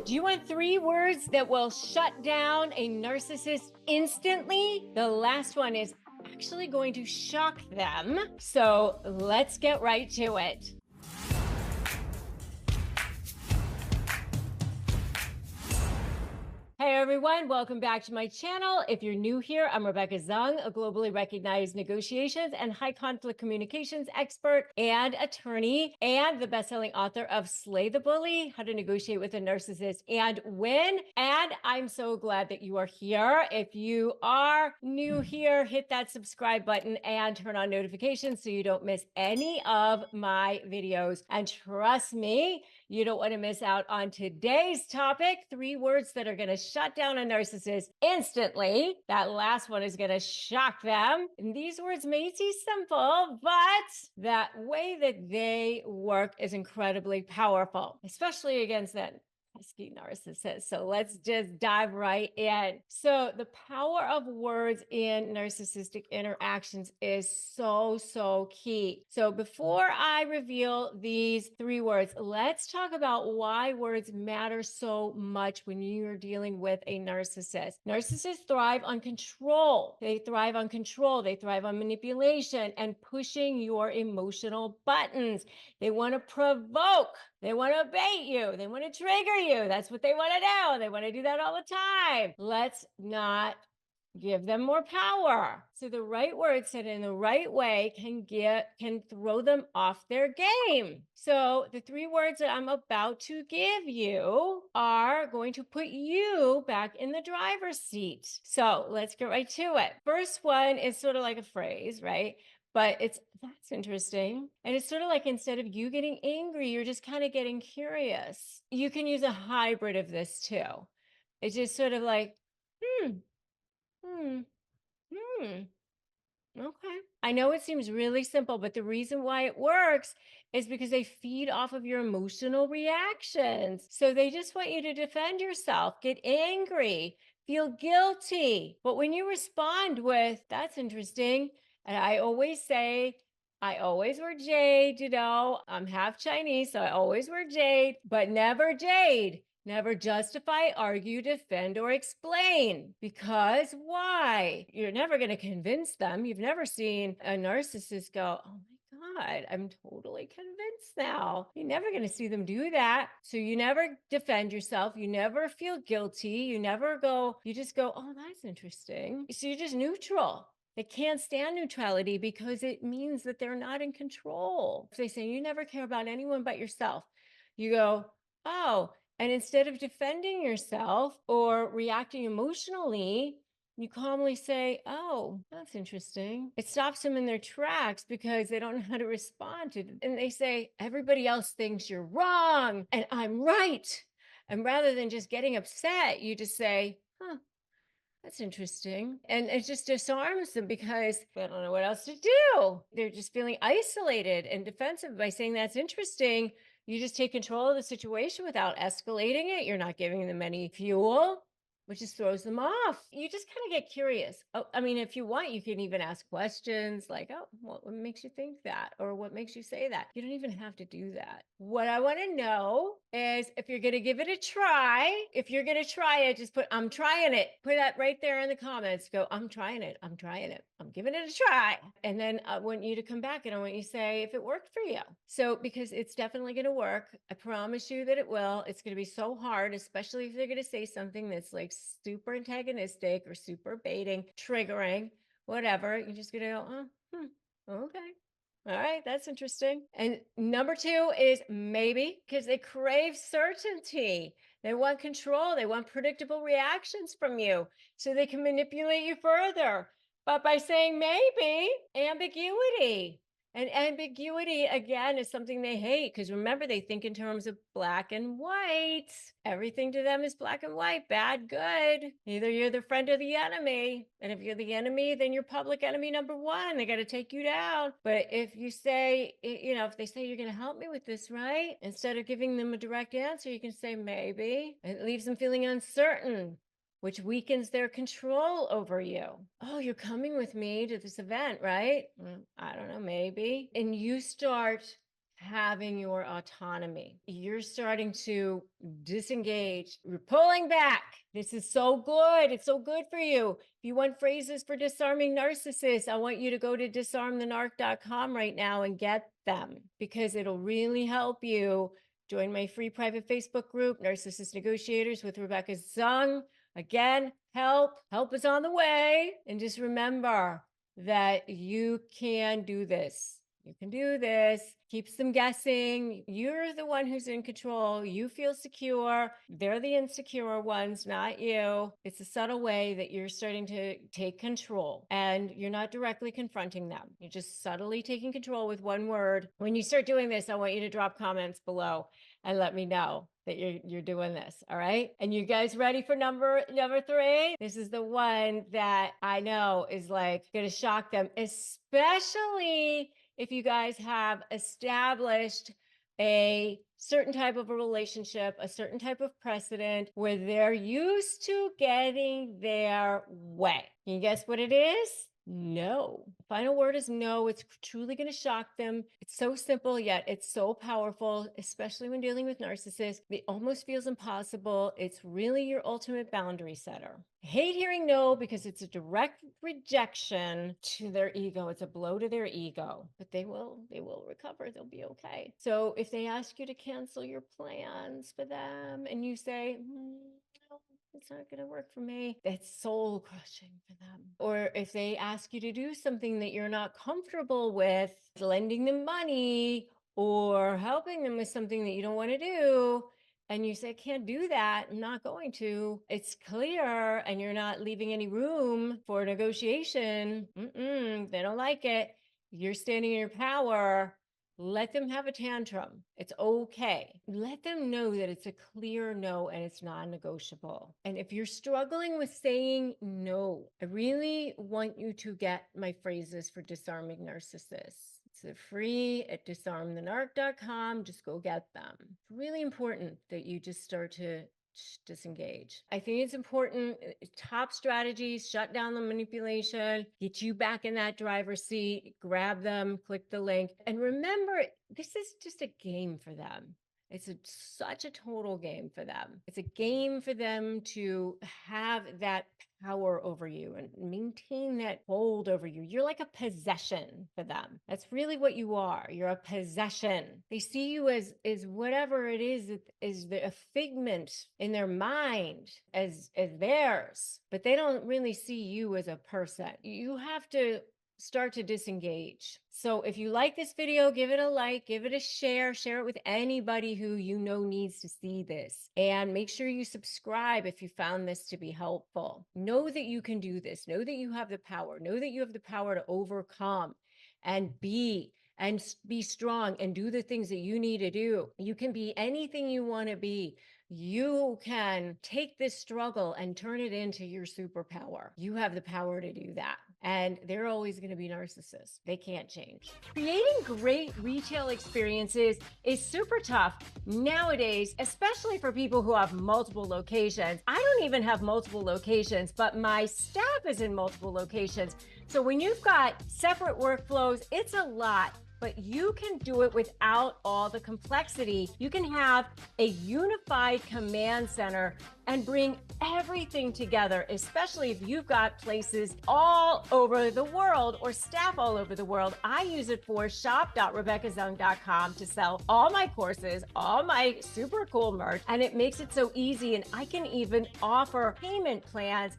Do you want 3 words that will shut down a narcissist instantly? The last one is actually going to shock them. So let's get right to it. Hey everyone, welcome back to my channel. If you're new here, I'm Rebecca Zung, a globally recognized negotiations and high conflict communications expert and attorney, and the best-selling author of Slay the Bully, How to Negotiate with a Narcissist and Win. And I'm so glad that you are here. If you are new here, hit that subscribe button and turn on notifications so you don't miss any of my videos. And trust me, you don't want to miss out on today's topic, 3 words that are going to shut down a narcissist instantly. That last one is going to shock them. And these words may seem simple, but that way that they work is incredibly powerful, especially against that pesky narcissist. So let's just dive right in. So the power of words in narcissistic interactions is so key. So before I reveal these 3 words, let's talk about why words matter so much when you're dealing with a narcissist. Narcissists thrive on control. They thrive on control. They thrive on manipulation and pushing your emotional buttons. They want to provoke. They want to bait you. They want to trigger you. That's what they want to do. They want to do that all the time. Let's not give them more power. So the right words said in the right way can throw them off their game. So the 3 words that I'm about to give you are going to put you back in the driver's seat. So let's get right to it. First one is sort of like a phrase, right? But that's interesting. And it's sort of like instead of you getting angry, you're just kind of getting curious. You can use a hybrid of this too. It's just sort of like, okay. I know it seems really simple, but the reason why it works is because they feed off of your emotional reactions. So they just want you to defend yourself, get angry, feel guilty. But when you respond with, that's interesting. And I always say, I always wear jade, I'm half Chinese, so I always wear jade, but never jade. Never justify, argue, defend, or explain. Because why? You're never going to convince them. You've never seen a narcissist go, oh my God, I'm totally convinced now. You're never going to see them do that. So you never defend yourself. You never feel guilty. You just go, oh, that's interesting. So you're just neutral. They can't stand neutrality because it means that they're not in control. If they say you never care about anyone but yourself, you go, oh, and instead of defending yourself or reacting emotionally, you calmly say, oh, that's interesting. It stops them in their tracks because they don't know how to respond to it. And they say, everybody else thinks you're wrong and I'm right. And rather than just getting upset, you just say, that's interesting. And it just disarms them because they don't know what else to do. They're just feeling isolated and defensive by saying that's interesting. You just take control of the situation without escalating it. You're not giving them any fuel, which just throws them off. You just kind of get curious. Oh, I mean, if you want, you can even ask questions like, oh, what makes you think that? Or what makes you say that? You don't even have to do that. What I want to know is if you're going to give it a try, if you're going to try it, just put, I'm trying it. Put that right there in the comments. Go, I'm trying it. I'm trying it. I'm giving it a try. And then I want you to come back and I want you to say if it worked for you. So, because it's definitely going to work. I promise you that it will. It's going to be so hard, especially if they're going to say something that's like super antagonistic or super baiting, triggering, whatever. You're just going to go, okay. All right, that's interesting. And number 2 is maybe, because they crave certainty. They want control. They want predictable reactions from you so they can manipulate you further. But by saying maybe, ambiguity. And ambiguity, again, is something they hate because remember, they think in terms of black and white. Everything to them is black and white, bad, good. Either you're the friend or the enemy. And if you're the enemy, then you're public enemy number 1. They got to take you down. But if you say, if they say you're going to help me with this, right? Instead of giving them a direct answer, you can say maybe. It leaves them feeling uncertain, which weakens their control over you. Oh, you're coming with me to this event, right? I don't know, maybe. And you start having your autonomy. You're starting to disengage. You're pulling back. This is so good. It's so good for you. If you want phrases for disarming narcissists, I want you to go to disarmthenarc.com right now and get them, because it'll really help you. Join my free private Facebook group, Narcissist Negotiators with Rebecca Zung. Again, help is on the way. And just remember that you can do this. You can do this. Keeps them guessing. You're the one who's in control. You feel secure. They're the insecure ones, not you. It's a subtle way that you're starting to take control, and you're not directly confronting them. You're just subtly taking control with one word. When you start doing this, I want you to drop comments below and let me know that you're doing this. All right. And you guys ready for number 3? This is the one that I know is like gonna shock them, especially if you guys have established a certain type of a relationship, a certain type of precedent where they're used to getting their way. Can you guess what it is? No. Final word is no. It's truly going to shock them. It's so simple, yet it's so powerful, especially when dealing with narcissists. It almost feels impossible. It's really your ultimate boundary setter. I hate hearing no because it's a direct rejection to their ego. It's a blow to their ego, but they will recover. They'll be okay. So if they ask you to cancel your plans for them and you say, no, it's not going to work for me, that's soul crushing for them. Or if they ask you to do something that you're not comfortable with, lending them money or helping them with something that you don't want to do, and you say, I can't do that, I'm not going to, it's clear, and you're not leaving any room for negotiation, they don't like it, you're standing in your power, let them have a tantrum. It's okay. Let them know that it's a clear no and it's non-negotiable. And if you're struggling with saying no, I really want you to get my phrases for disarming narcissists. It's free at disarmthenarc.com. Just go get them. It's really important that you just start to disengage. I think it's important. Top strategies: shut down the manipulation, get you back in that driver's seat, grab them, click the link. And remember, this is just a game for them. It's such a total game for them. It's a game for them to have that power over you and maintain that hold over you. You're like a possession for them. That's really what you are. You're a possession. They see you as whatever it is a figment in their mind as theirs, but they don't really see you as a person. You have to start to disengage. So if you like this video, give it a like, give it a share it with anybody who you know needs to see this. And make sure you subscribe if you found this to be helpful. Know that you can do this. Know that you have the power. Know that you have the power to overcome and be strong and do the things that you need to do. You can be anything you want to be. You can take this struggle and turn it into your superpower. You have the power to do that. And they're always going to be narcissists. They can't change. Creating great retail experiences is super tough nowadays, especially for people who have multiple locations. I don't even have multiple locations, but my staff is in multiple locations. So when you've got separate workflows, it's a lot. But you can do it without all the complexity. You can have a unified command center and bring everything together, especially if you've got places all over the world or staff all over the world. I use it for shop.rebeccazung.com to sell all my courses, all my super cool merch, and it makes it so easy. And I can even offer payment plans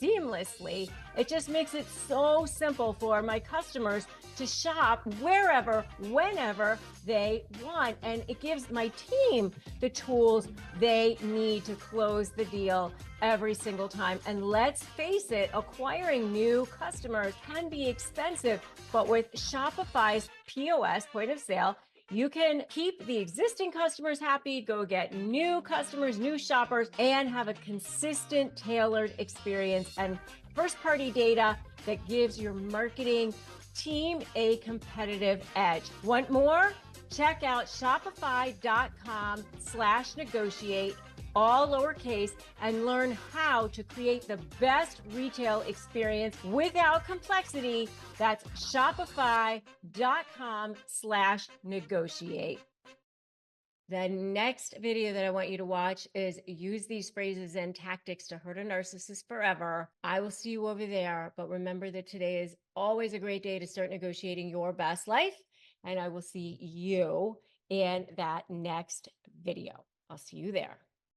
seamlessly. It just makes it so simple for my customers to shop wherever, whenever they want. And it gives my team the tools they need to close the deal every single time. And let's face it, acquiring new customers can be expensive, but with Shopify's POS, point of sale, you can keep the existing customers happy, go get new customers, new shoppers, and have a consistent, tailored experience and first-party data that gives your marketing team a competitive edge. Want more? Check out shopify.com/negotiate. all lowercase, and learn how to create the best retail experience without complexity. That's shopify.com/negotiate. The next video that I want you to watch is use these phrases and tactics to hurt a narcissist forever. I will see you over there, but remember that today is always a great day to start negotiating your best life, and I will see you in that next video. I'll see you there.